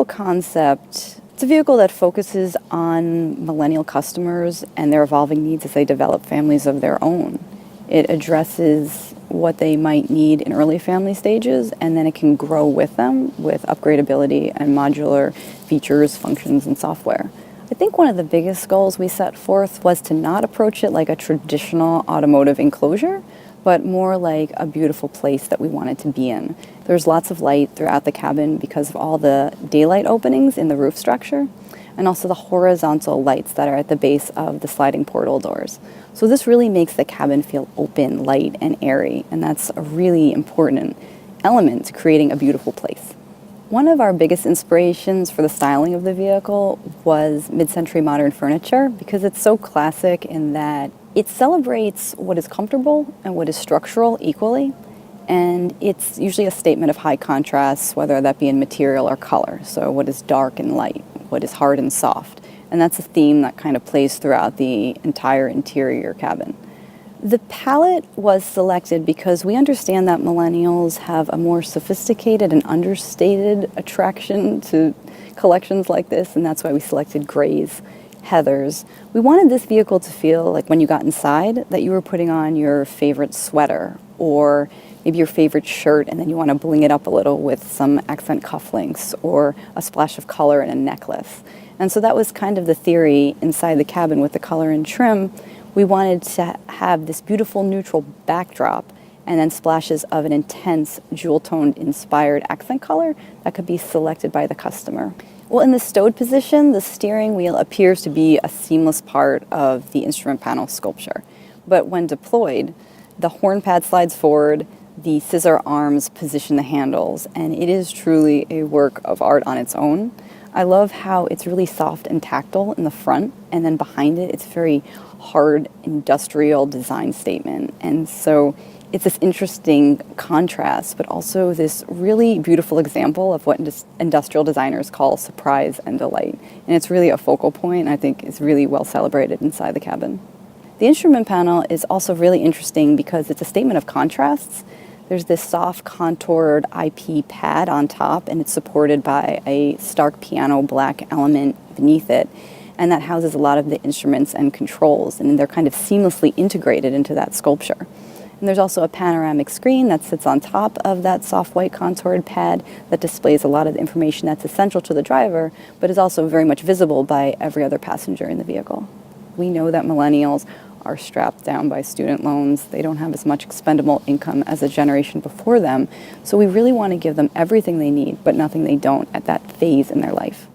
Concept, it's a vehicle that focuses on millennial customers and their evolving needs as they develop families of their own. It addresses what they might need in early family stages, and then it can grow with them with upgradability and modular features, functions, and software. I think one of the biggest goals we set forth was to not approach it like a traditional automotive enclosure, but more like a beautiful place that we wanted to be in. There's lots of light throughout the cabin because of all the daylight openings in the roof structure, and also the horizontal lights that are at the base of the sliding portal doors. So this really makes the cabin feel open, light, and airy, and that's a really important element to creating a beautiful place. One of our biggest inspirations for the styling of the vehicle was mid-century modern furniture, because it's so classic in that it celebrates what is comfortable and what is structural equally, and it's usually a statement of high contrast, whether that be in material or color. So what is dark and light, what is hard and soft, and that's a theme that kind of plays throughout the entire interior cabin. The palette was selected because we understand that millennials have a more sophisticated and understated attraction to collections like this, and that's why we selected grays, heathers. We wanted this vehicle to feel like when you got inside that you were putting on your favorite sweater or maybe your favorite shirt, and then you want to bling it up a little with some accent cufflinks or a splash of color in a necklace. And so that was kind of the theory inside the cabin with the color and trim. We wanted to have this beautiful neutral backdrop and then splashes of an intense jewel-toned inspired accent color that could be selected by the customer. Well, in the stowed position, the steering wheel appears to be a seamless part of the instrument panel sculpture. But when deployed, the horn pad slides forward, the scissor arms position the handles, and it is truly a work of art on its own. I love how it's really soft and tactile in the front, and then behind it, it's very hard industrial design statement. And so it's this interesting contrast, but also this really beautiful example of what industrial designers call surprise and delight. And it's really a focal point, and I think is really well celebrated inside the cabin. The instrument panel is also really interesting because it's a statement of contrasts. There's this soft contoured IP pad on top, and it's supported by a stark piano black element beneath it. And that houses a lot of the instruments and controls, and they're kind of seamlessly integrated into that sculpture. And there's also a panoramic screen that sits on top of that soft white contoured pad that displays a lot of the information that's essential to the driver, but is also very much visible by every other passenger in the vehicle. We know that millennials are strapped down by student loans. They don't have as much expendable income as a generation before them. So we really want to give them everything they need, but nothing they don't at that phase in their life.